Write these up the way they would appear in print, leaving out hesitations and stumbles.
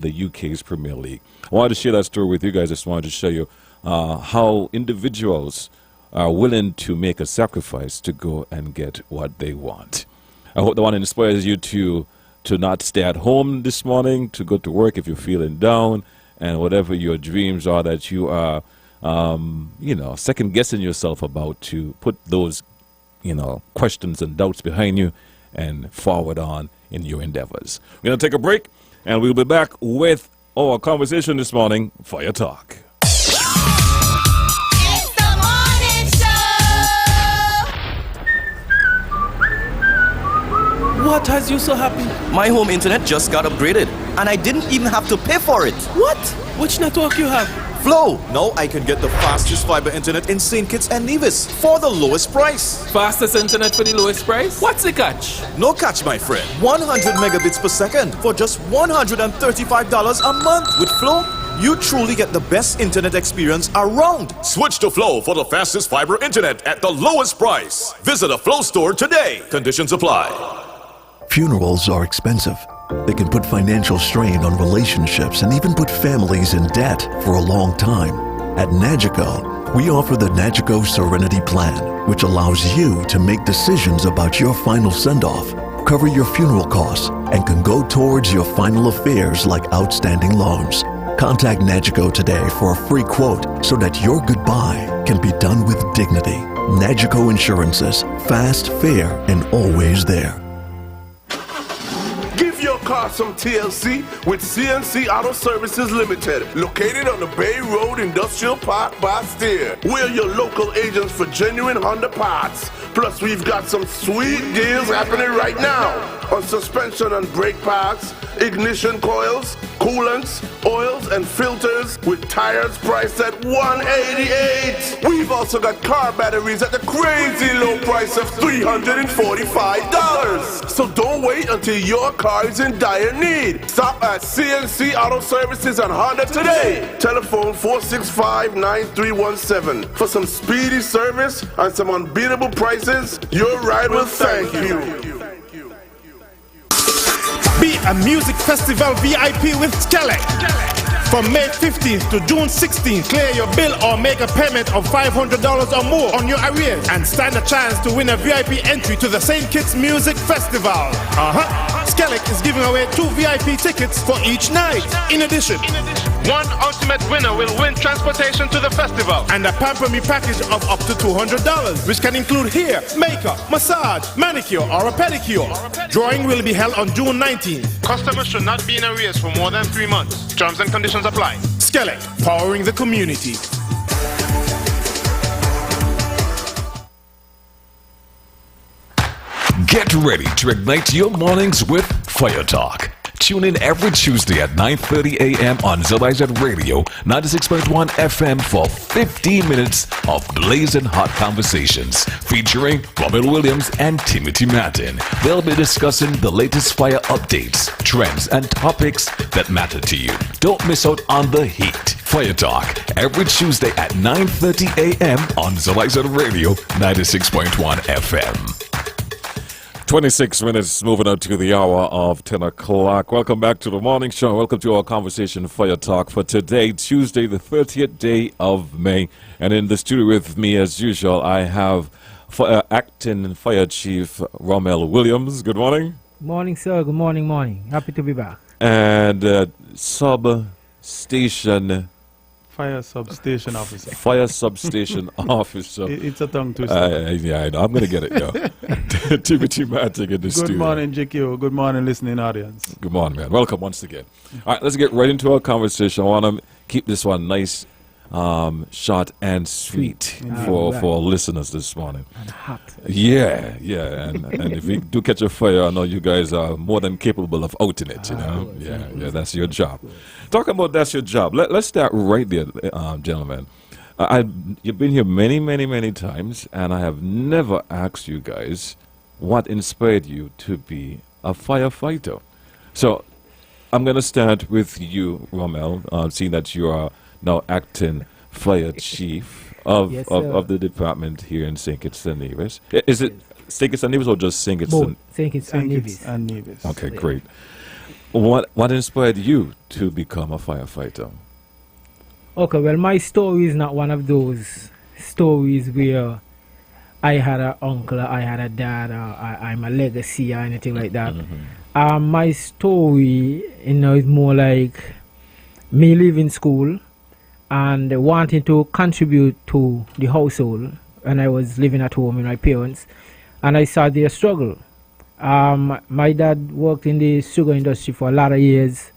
the UK's Premier League. I wanted to share that story with you guys. I just wanted to show you how individuals are willing to make a sacrifice to go and get what they want. I hope the one inspires you to not stay at home this morning, to go to work if you're feeling down, and whatever your dreams are that you are, second guessing yourself about, to put those, questions and doubts behind you and forward on in your endeavors. We're going to take a break, and we'll be back with our conversation this morning, Fire Talk. What has you so happy? My home internet just got upgraded, and I didn't even have to pay for it. What? Which network you have? Flow! Now I can get the fastest fiber internet in St. Kitts and Nevis for the lowest price. Fastest internet for the lowest price? What's the catch? No catch, my friend. 100 megabits per second for just $135 a month. With Flow, you truly get the best internet experience around. Switch to Flow for the fastest fiber internet at the lowest price. Visit a Flow store today. Conditions apply. Funerals are expensive. They can put financial strain on relationships and even put families in debt for a long time. At Nagico, we offer the Nagico Serenity Plan, which allows you to make decisions about your final send-off, cover your funeral costs, and can go towards your final affairs like outstanding loans. Contact Nagico today for a free quote so that your goodbye can be done with dignity. Nagico Insurances, fast, fair, and always there. Give your car some TLC with CNC Auto Services Limited, located on the Bay Road Industrial Park by Steer. We're your local agents for genuine Honda parts. Plus, we've got some sweet deals happening right now on suspension and brake parts, ignition coils, coolants, oils, and filters, with tires priced at $188. We've also got car batteries at the crazy low price of $345. So don't wait until your car is in dire need. Stop at CNC Auto Services and Honda today. Telephone 465-9317. For some speedy service and some unbeatable prices, your ride will thank you. Be a music festival VIP with Skelec. From May 15th to June 16th, clear your bill or make a payment of $500 or more on your arrears and stand a chance to win a VIP entry to the St. Kitts Music Festival. Skelec is giving away 2 VIP tickets for each night. In addition, one ultimate winner will win transportation to the festival and a Pamper Me package of up to $200, which can include hair, makeup, massage, manicure, or a pedicure. Drawing will be held on June 19th. Customers should not be in arrears for more than 3 months. Terms and conditions apply. Skelec, powering the community. Get ready to ignite your mornings with Fire Talk. Tune in every Tuesday at 9:30 a.m. on ZYZ Radio 96.1 FM for 15 minutes of blazing hot conversations featuring Romel Williams and Timothy Martin. They'll be discussing the latest fire updates, trends, and topics that matter to you. Don't miss out on the heat. Fire Talk every Tuesday at 9:30 a.m. on ZYZ Radio 96.1 FM. 26 minutes moving on to the hour of 10 o'clock. Welcome back to the morning show. Welcome to our conversation Fire Talk for today, Tuesday, the 30th day of May. And in the studio with me, as usual, I have Acting Fire Chief Romel Williams. Good morning. Morning, sir. Good morning, morning. Happy to be back. And Substation Fire substation officer. Fire substation officer. It's a tongue twister. Yeah, I know. I'm going to get it now. Timothy Martin in the studio. Good morning, JQ. Good morning, listening audience. Good morning, man. Welcome once again. All right, let's get right into our conversation. I want to keep this one nice, short and sweet for our listeners this morning. And hot. Yeah. And if we do catch a fire, I know you guys are more than capable of outing it, you know? Yeah, that's your job. Talking about that's your job, let's start right there, gentlemen. You've been here many, many, many times, and I have never asked you guys what inspired you to be a firefighter. So I'm going to start with you, Romel, seeing that you are now acting fire chief of the department here in St. Kitts and Nevis. Is it St. Kitts and Nevis or just St. Kitts? St. Kitts and Nevis. Okay, great. What inspired you to become a firefighter? Okay, well, my story is not one of those stories where I had an uncle, I had a dad, or I'm a legacy or anything like that. My story, is more like me leaving school and wanting to contribute to the household when I was living at home with my parents, and I saw their struggle. My dad worked in the sugar industry for a lot of years.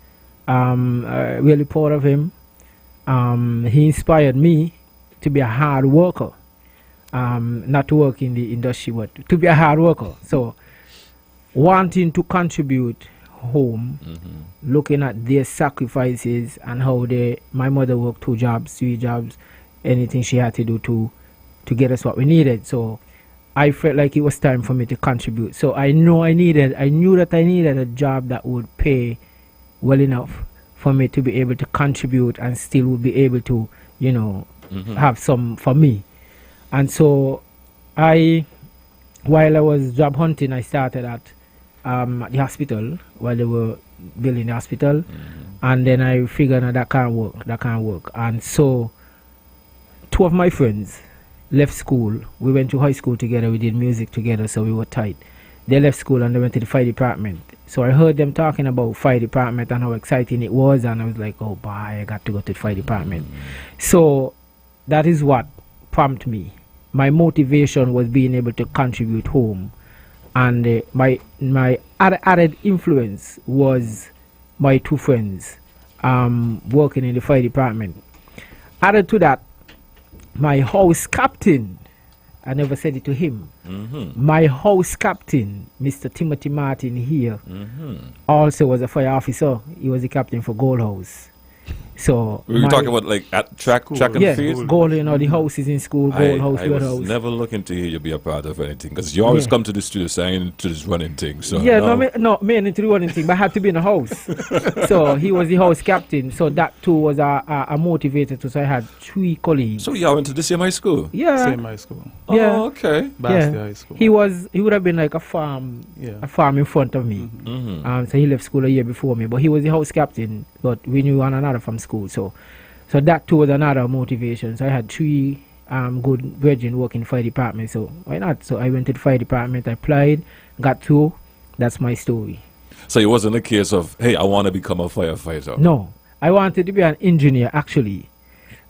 Really proud of him. He inspired me to be a hard worker. Not to work in the industry, but to be a hard worker. So, wanting to contribute home, looking at their sacrifices and how my mother worked 2 jobs, 3 jobs, anything she had to do to get us what we needed. So, I felt like it was time for me to contribute. So I knew that I needed a job that would pay well enough for me to be able to contribute and still would be able to, have some for me. And so while I was job hunting, I started at the hospital while they were building the hospital. And then I figured that can't work. And so 2 of my friends left school. We went to high school together. We did music together, so we were tight. They left school and they went to the fire department. So I heard them talking about fire department and how exciting it was, and I was like, oh boy, I got to go to the fire department. So that is what prompted me. My motivation was being able to contribute home, and my added influence was my 2 friends working in the fire department. Added to that, my house captain, I never said it to him. My house captain, Mr. Timothy Martin here, also was a fire officer. He was the captain for Gold House. So we were talking about like at track and field? Yeah, Gold, the houses in school, Gold House, I Red was House. never looking to hear you be a part of anything, because you always come to the studio saying to this running thing. So me into the running thing, but I had to be in the house. So he was the house captain. So that too was a motivator too. So I had 3 colleagues. So y'all went to the same high school? Yeah. Same high school. Yeah. Oh, okay. Basti High School. He would have been like a farm in front of me. So he left school a year before me, but he was the house captain. But we knew one another from school. So that too was another motivation. So I had 3 good brethren working in the fire department. So why not? So I went to the fire department, I applied, got through. That's my story. So it wasn't a case of, hey, I want to become a firefighter. No, I wanted to be an engineer. Actually,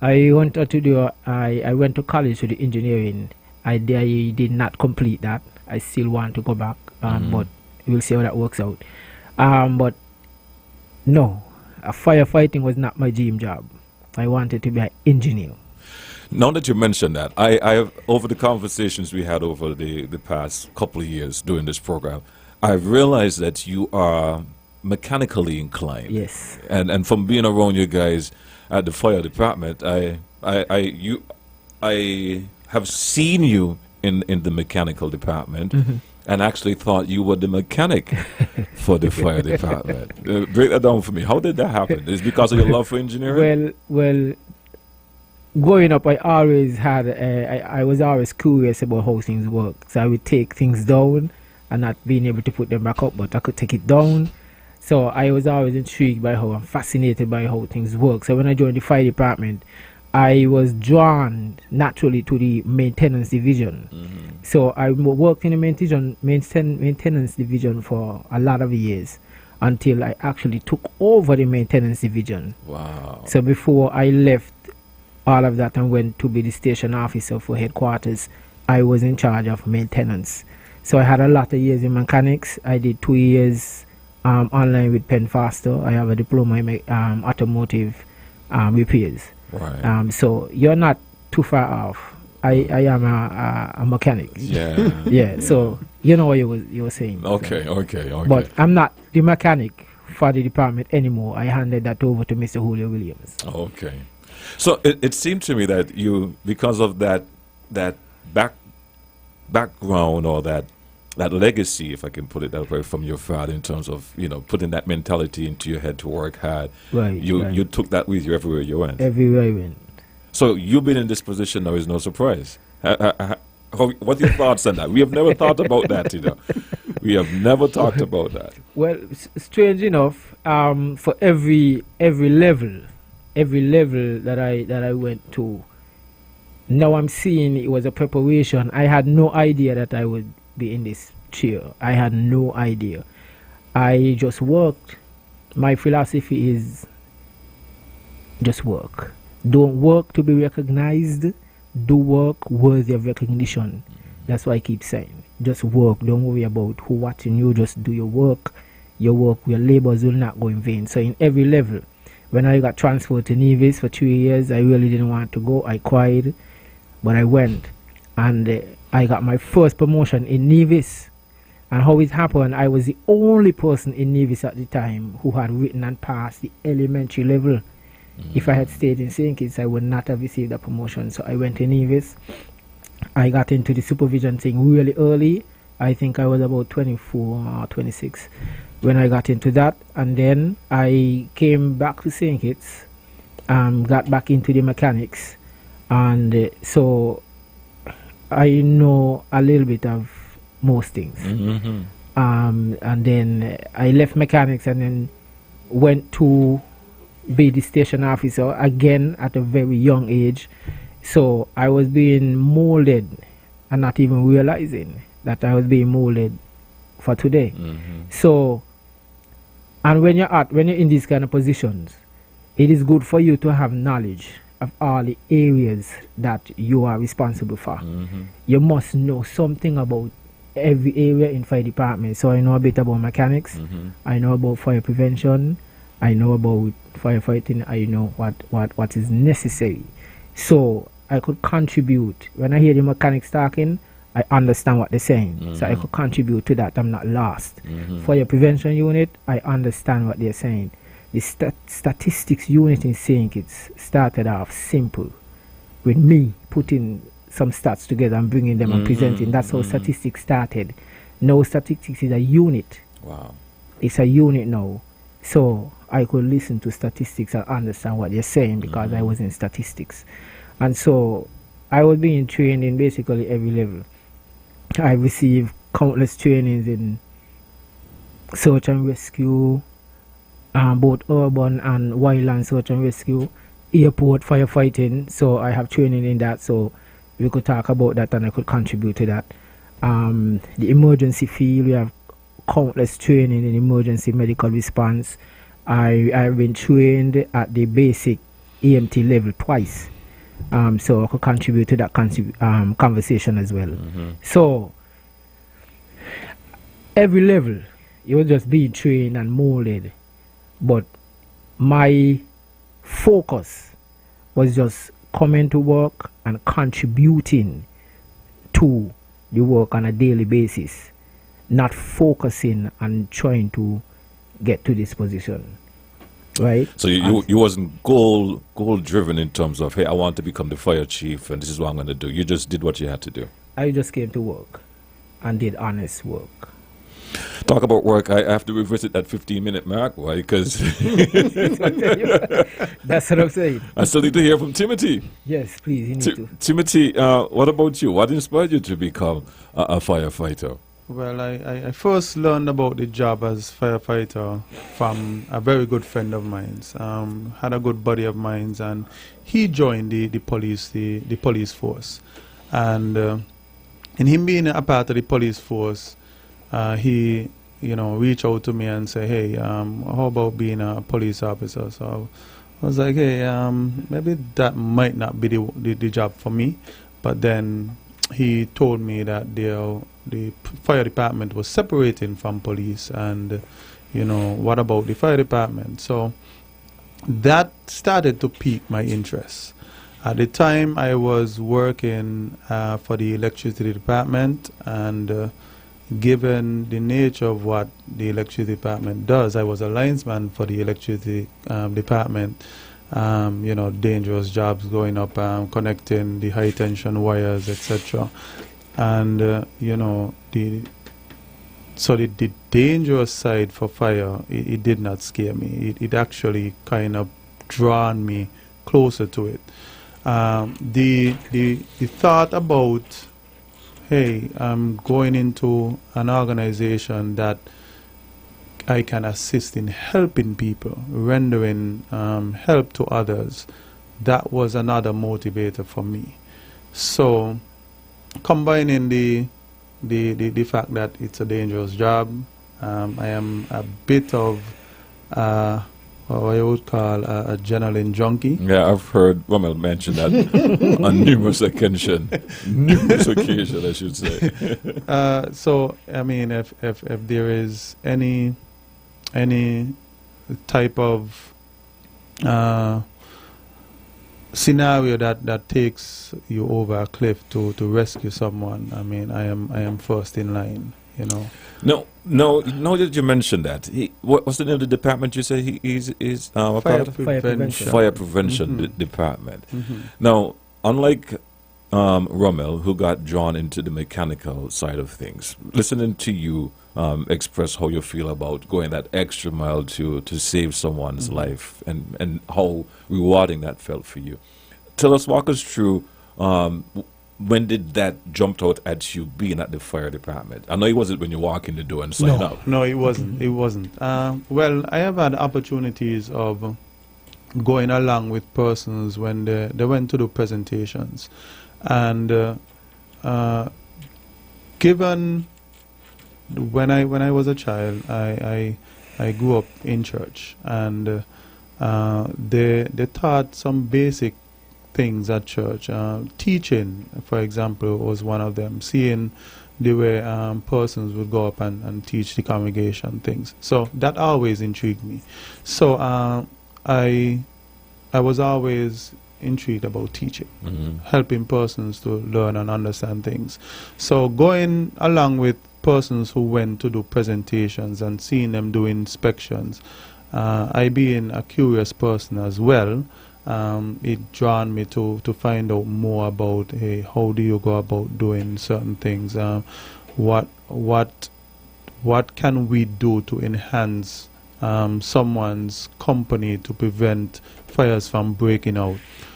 I went to college to do engineering. I did not complete that. I still want to go back, but we'll see how that works out. But no, firefighting was not my dream job. I wanted to be an engineer. Now that you mentioned that, I have, over the conversations we had over the past couple of years doing this program, I've realized that you are mechanically inclined. Yes. And from being around you guys at the fire department, I have seen you in the mechanical department, and actually thought you were the mechanic for the fire department. Break that down for me. How did that happen? Is it because of your love for engineering? Well, growing up, I always had, I was always curious about how things work. So I would take things down and not being able to put them back up, but I could take it down. So I was always intrigued by I'm fascinated by how things work. So when I joined the fire department, I was drawn naturally to the maintenance division. So I worked in the maintenance division for a lot of years until I actually took over the maintenance division. Wow. So before I left all of that and went to be the station officer for headquarters, I was in charge of maintenance. So I had a lot of years in mechanics. I did 2 years online with Penn Foster. I have a diploma in automotive repairs. Right. So you're not too far off. I am a mechanic. Yeah. Yeah. So you know what you were saying. Okay. But I'm not the mechanic for the department anymore. I handed that over to Mr. Julio Williams. Okay. So it seemed to me that you, because of that background or that legacy, if I can put it that way, from your father in terms of putting that mentality into your head to work hard. Right. You took that with you everywhere you went. Everywhere I went. So you've been in this position now is no surprise. What are your thoughts on that? We have never thought about that, We have never talked about that. Well, strange enough, for every level that I went to, now I'm seeing it was a preparation. I had no idea that I would be in this chair. I had no idea. I just worked. My philosophy is just work. Don't work to be recognized. Do work worthy of recognition. That's what I keep saying. Just work. Don't worry about who watching you. Just do your work. Your labors will not go in vain. So in every level, when I got transferred to Nevis for 3 years, I really didn't want to go. I cried, but I went, and I got my first promotion in Nevis. And how it happened, I was the only person in Nevis at the time who had written and passed the elementary level. If I had stayed in St. Kitts, I would not have received a promotion. So I went to Nevis. I got into the supervision thing really early. I think I was about 24 or 26 when I got into that. And then I came back to St. Kitts, got back into the mechanics. And so I know a little bit of most things. And then I left mechanics and then went to be the station officer again at a very young age. So I was being molded and not even realizing that I was being molded for today. So, and when you're in these kind of positions, it is good for you to have knowledge of all the areas that you are responsible for. You must know something about every area in fire department. So I know a bit about mechanics. I know about fire prevention. I know about firefighting. I know what is necessary. So I could contribute. When I hear the mechanics talking, I understand what they're saying. So I could contribute to that. I'm not lost. Fire prevention unit, I understand what they're saying. The statistics unit in St. Kitts started off simple with me putting some stats together and bringing them and presenting. That's how statistics started. Now statistics is a unit. Wow. It's a unit now. So I could listen to statistics and understand what they're saying because I was in statistics. And so I was being trained in basically every level. I received countless trainings in search and rescue, both urban and wildland search and rescue, airport firefighting. So I have training in that. So we could talk about that and I could contribute to that. The emergency field, we have countless training in emergency medical response. I've been trained at the basic EMT level twice. So I could contribute to that conversation as well. So every level, you will just be trained and molded. But my focus was just coming to work and contributing to the work on a daily basis, not focusing on trying to get to this position, right? So you wasn't goal driven in terms of, hey, I want to become the fire chief and this is what I'm going to do. You just did what you had to do. I just came to work and did honest work. Talk about work. I have to revisit that 15-minute mark. Why? Because that's what I'm saying. I still need to hear from Timothy. Yes, please. You need to. Timothy, what about you? What inspired you to become a firefighter? Well, I first learned about the job as firefighter from a very good friend of mine. Had a good buddy of mine, and he joined the police force. And in him being a part of the police force, he reached out to me and said, hey, how about being a police officer? So I was like, hey, maybe that might not be the job for me. But then he told me that the fire department was separating from police, and what about the fire department? So that started to pique my interest. At the time I was working for the electricity department, and given the nature of what the electricity department does, I was a linesman for the electricity department. Dangerous jobs going up, connecting the high tension wires, etc. And the dangerous side for fire, it did not scare me. It actually kind of drawn me closer to it. The thought about, hey, I'm going into an organization that I can assist in helping people, rendering help to others, that was another motivator for me. So, combining the fact that it's a dangerous job, I am a bit of what I would call a adrenaline junkie. Yeah, I've heard Rommel mention that on numerous occasions. Numerous occasions, I should say. So, I mean, if there is any type of scenario that takes you over a cliff to rescue someone, I mean, I am first in line, you know. No, that you mentioned that. What's the name of the department you say he is Fire prevention. Fire prevention department. Now, unlike Rommel, who got drawn into the mechanical side of things, listening to you express how you feel about going that extra mile to save someone's life and how rewarding that felt for you. Walk us through when did that jump out at you being at the fire department? I know it wasn't when you walk in the door and sign up. No, it wasn't. It wasn't. Well, I have had opportunities of going along with persons when they went to do presentations. And given when I was a child, I grew up in church, and they taught some basic things at church. Teaching, for example, was one of them. Seeing the way persons would go up and teach the congregation things. So that always intrigued me. So I was always intrigued about teaching, helping persons to learn and understand things. So going along with persons who went to do presentations and seeing them do inspections, I being a curious person as well, it drawn me to find out more about, hey, how do you go about doing certain things? What can we do to enhance someone's company to prevent fires from breaking out?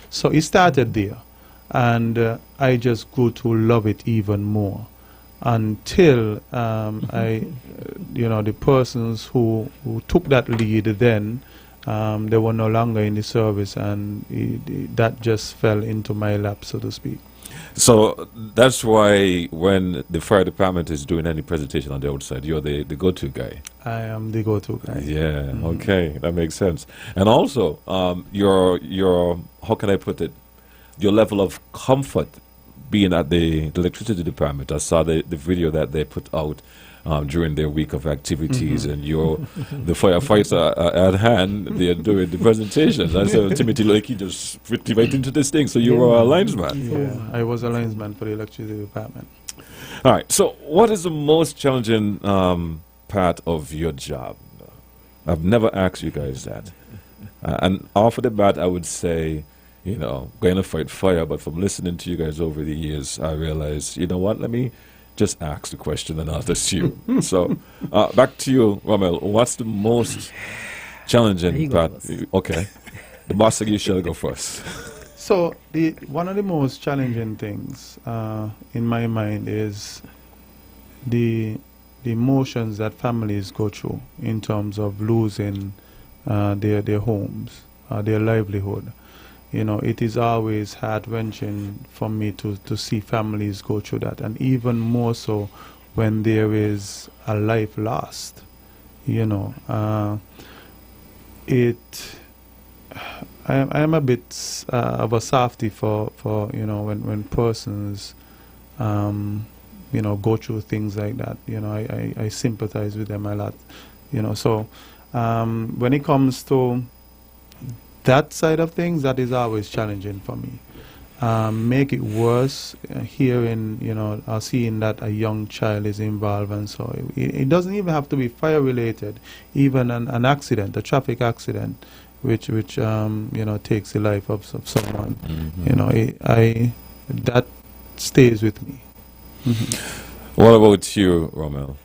So it started there, and I just grew to love it even more until the persons who took that lead then, they were no longer in the service, and that just fell into my lap, so to speak. So that's why when the fire department is doing any presentation on the outside, you're the go-to guy. I am the go-to guy. Yeah, okay, that makes sense. And also, your how can I put it, your level of comfort being at the electricity department. I saw the video that they put out during their week of activities, and you're the firefighter at hand. They're doing the presentations. I said, Timothy Lakey just fit right into this thing. So you were a linesman. Yeah, I was a linesman for the electricity department. All right. So what is the most challenging part of your job? I've never asked you guys that. And off of the bat, I would say, going to fight fire. But from listening to you guys over the years, I realized, you know what? Let me just ask the question and I'll assume. So back to you, Rommel. What's the most challenging part? Okay. The boss said you shall go first. So one of the most challenging things in my mind is the emotions that families go through in terms of losing their homes, their livelihood. It is always heart-wrenching for me to see families go through that, and even more so when there is a life lost. I am a bit of a softie for when persons go through things like that. I sympathize with them a lot. So when it comes to that side of things, that is always challenging for me. Make it worse, hearing, or seeing that a young child is involved, and so it doesn't even have to be fire related. Even an accident, a traffic accident, which takes the life of someone. That stays with me. What about you, Rommel?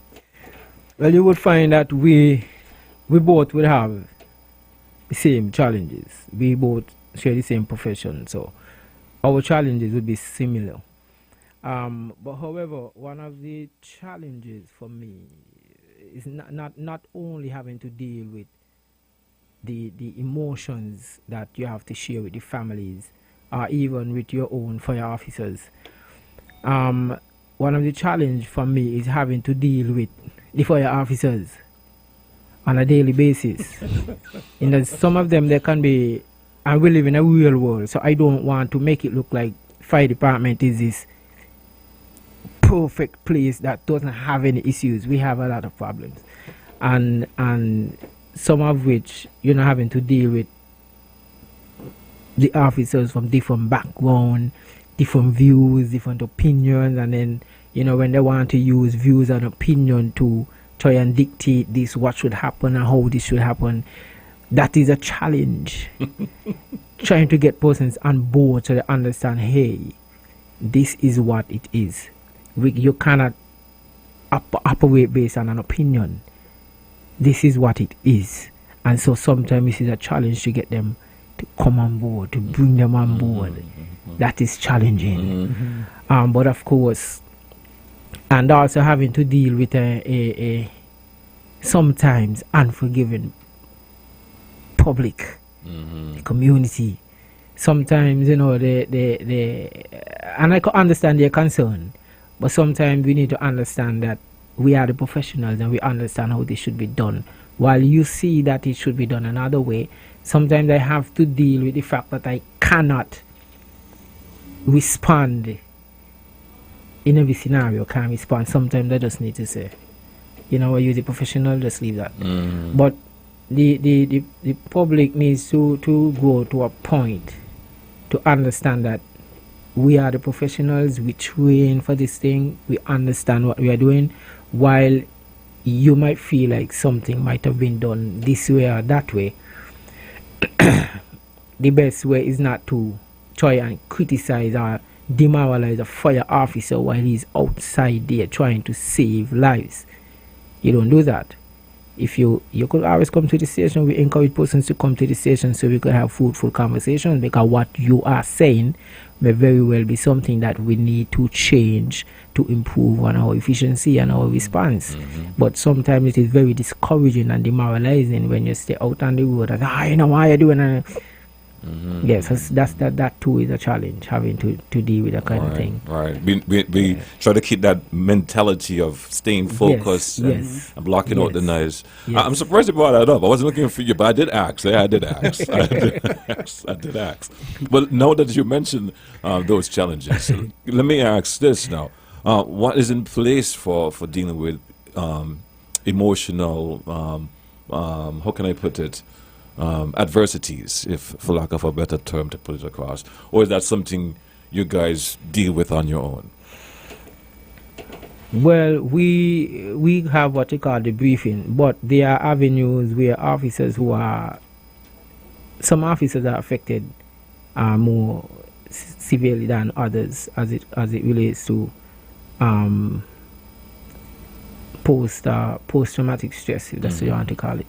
Well, you would find that we both would have the same challenges. We both share the same profession, so our challenges would be similar. But however, one of the challenges for me is not only having to deal with the emotions that you have to share with the families, or even with your own fire officers. One of the challenge for me is having to deal with the fire officers on a daily basis. Some of them, they can be, and we live in a real world, so I don't want to make it look like fire department is this perfect place that doesn't have any issues. We have a lot of problems, and some of which you're not having to deal with the officers from different background, different views, different opinions, and then when they want to use views and opinion to try and dictate this, what should happen and how this should happen, that is a challenge. Trying to get persons on board so they understand, hey, this is what it is. You cannot operate based on an opinion. This is what it is. And so sometimes this is a challenge to get them to come on board, to bring them on board. That is challenging. But of course, and also having to deal with a sometimes unforgiving public, community. Sometimes, and I can understand their concern, but sometimes we need to understand that we are the professionals and we understand how this should be done. While you see that it should be done another way, sometimes I have to deal with the fact that I cannot respond in every scenario. Can't respond. Sometimes I just need to say, you're the professional, just leave that. But the public needs to go to a point to understand that we are the professionals, we train for this thing, we understand what we are doing, while you might feel like something might have been done this way or that way. The best way is not to try and criticize or demoralize a fire officer while he's outside there trying to save lives. You don't do that. If you could always come to the station, we encourage persons to come to the station so we could have fruitful conversations, because what you are saying may very well be something that we need to change to improve on our efficiency and our response. But sometimes it is very discouraging and demoralizing when you stay out on the road and why are you doing yes, that too is a challenge, having to deal with that kind of thing. Right. We try to keep that mentality of staying focused and blocking out the noise. I'm surprised you brought that up. I wasn't looking for you, but I did ask. I did ask. But now that you mentioned those challenges, let me ask this now. What is in place for dealing with emotional, how can I put it, adversities, if for lack of a better term to put it across? Or is that something you guys deal with on your own? Well, we have what you call the briefing, but there are avenues where some officers are affected more severely than others as it relates to post-traumatic stress, if that's what you want to call it.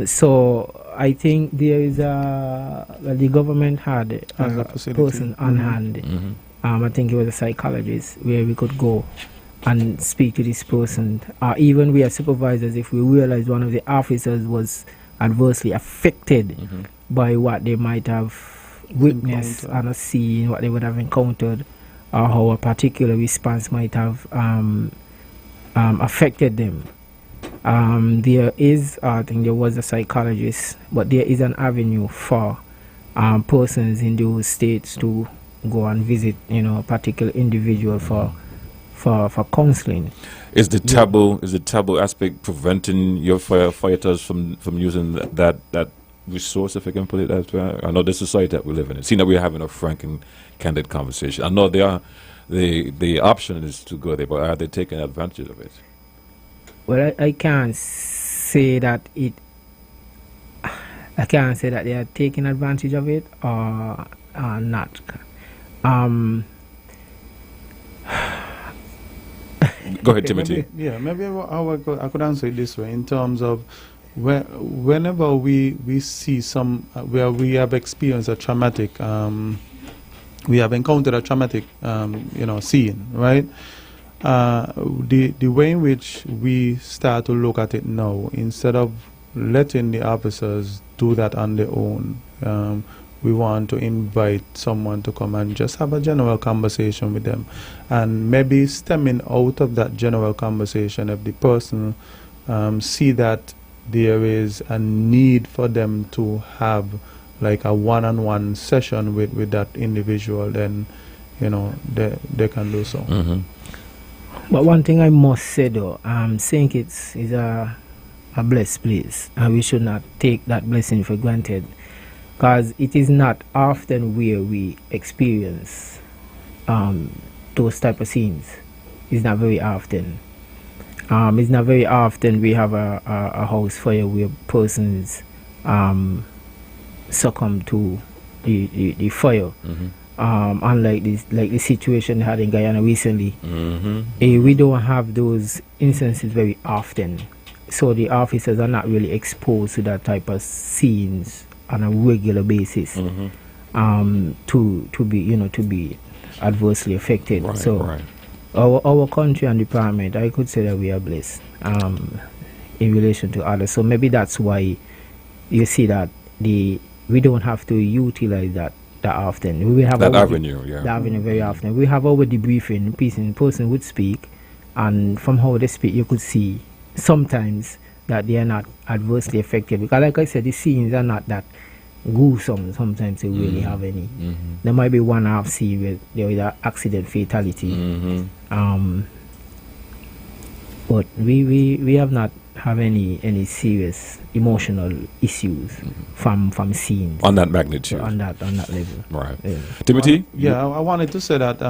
So I think there is the government had a person on hand. I think it was a psychologist where we could go and speak to this person. Even we as supervisors, if we realize one of the officers was adversely affected by what they might have witnessed and a scene, what they would have encountered, or how a particular response might have affected them. There is, I think there was a psychologist, but there is an avenue for persons in those states to go and visit, a particular individual for counseling. Is the taboo aspect preventing your firefighters from using that resource, if I can put it that way? I know the society that we live in. Seeing that we're having a frank and candid conversation, I know the option is to go there, but are they taking advantage of it? Well, I can't say that they are taking advantage of it or not. Go ahead, Timothy. Maybe I could answer it this way, in terms of whenever we see some where we have experienced a traumatic we have encountered a traumatic, scene, right? The way in which we start to look at it now, instead of letting the officers do that on their own, we want to invite someone to come and just have a general conversation with them, and maybe stemming out of that general conversation, if the person see that there is a need for them to have like a one-on-one session with that individual, then they can do so. But one thing I must say though, St. Kitts is a blessed place, and we should not take that blessing for granted, because it is not often where we experience those type of scenes. It's not very often. It's not very often we have a house fire where persons succumb to the fire. Unlike this, like the situation they had in Guyana recently, we don't have those instances very often. So the officers are not really exposed to that type of scenes on a regular basis, to be adversely affected. Our country and department, I could say that we are blessed in relation to others. So maybe that's why you see that we don't have to utilize that often. We have that avenue, the avenue very often. We have our debriefing piece, and person would speak, and from how they speak, you could see sometimes that they are not adversely affected, because like I said, the scenes are not that gruesome. Sometimes they really have any. There might be one half scene where there is an accident fatality, but we have not have any serious emotional issues from scenes on that magnitude, on that level. Right. Timothy? I wanted to say that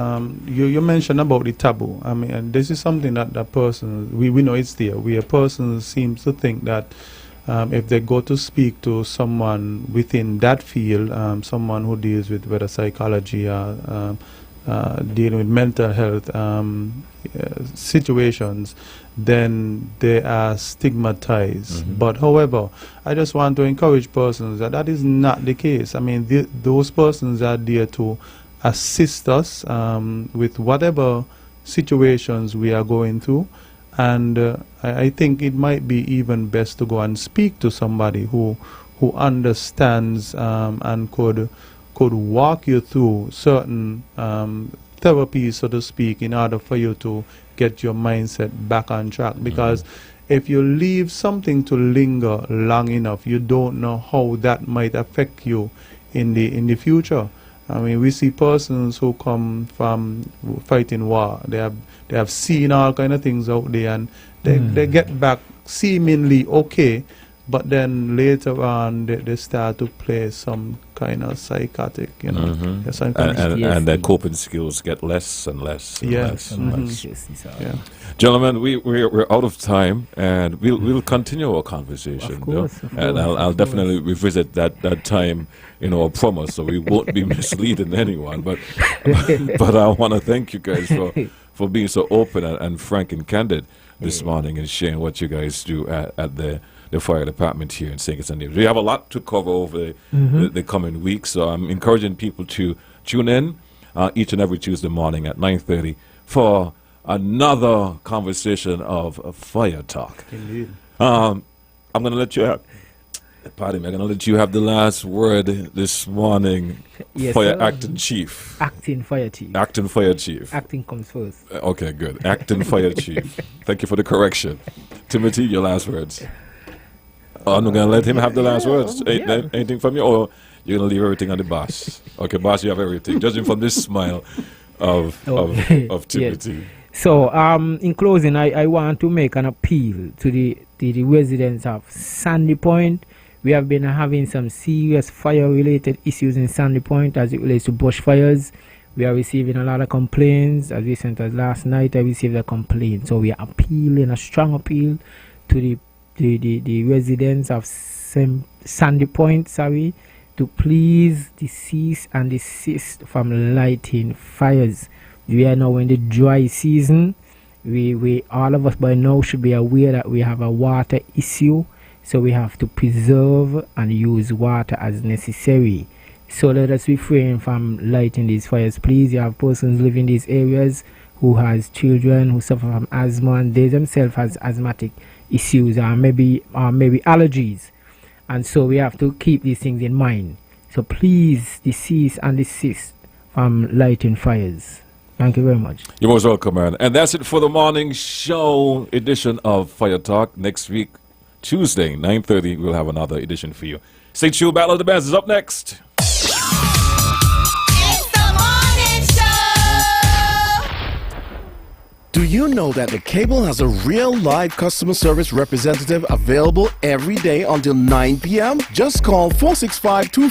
you mentioned about the taboo. I mean, and this is something that person, we know it's there. A person seems to think that if they go to speak to someone within that field, someone who deals with whether psychology or dealing with mental health situations, then they are stigmatized. But however, I just want to encourage persons that is not the case. I mean, those persons are there to assist us with whatever situations we are going through. And I think it might be even best to go and speak to somebody who understands and could walk you through certain therapies, so to speak, in order for you to get your mindset back on track. Because if you leave something to linger long enough, you don't know how that might affect you in the future. I mean, we see persons who come from fighting war. They have seen all kind of things out there, and they get back seemingly okay, but then later on they start to play some kind of psychotic, and their coping skills get less and less. Yes. Gentlemen, we're out of time, and we'll continue our conversation. Of course. And I'll definitely revisit that time in our promise, so we won't be misleading anyone. But I want to thank you guys for being so open and frank and candid this morning, and sharing what you guys do at the fire department here in St. Kitts and Nevis. We have a lot to cover over the coming weeks, so I'm encouraging people to tune in each and every Tuesday morning at 9:30 for another conversation of Fire Talk. Indeed. I'm going to let you have, pardon me, I'm going to let you have the last word this morning. Yes, Fire sir. Acting Chief. Acting Fire Chief. Acting Fire Chief. Acting comes first. Okay, good. Acting Fire Chief. Thank you for the correction. Timothy, your last words. Oh, I'm not going to let him have the last words. Anything from you? Or you're going to leave everything on the boss? Okay, boss, you have everything. Judging from this smile of Timothy. Yes. So, in closing, I want to make an appeal to the residents of Sandy Point. We have been having some serious fire-related issues in Sandy Point as it relates to bushfires. We are receiving a lot of complaints. As recent as last night, I received a complaint. So we are appealing, a strong appeal to the residents of Sandy Point, to please cease and desist from lighting fires. We are now in the dry season. We all of us by now should be aware that we have a water issue, so we have to preserve and use water as necessary. So let us refrain from lighting these fires. Please, you have persons living in these areas who has children who suffer from asthma, and they themselves has asthmatic issues or maybe allergies. And so we have to keep these things in mind. So please cease and desist from lighting fires. Thank you very much. You're most welcome, man. And that's it for the morning show edition of Fire Talk. Next week, Tuesday, 9:30, we'll have another edition for you. Stay tuned. Battle of the Bands is up next. Do you know that the cable has a real live customer service representative available every day until 9 p.m.? Just call 465-24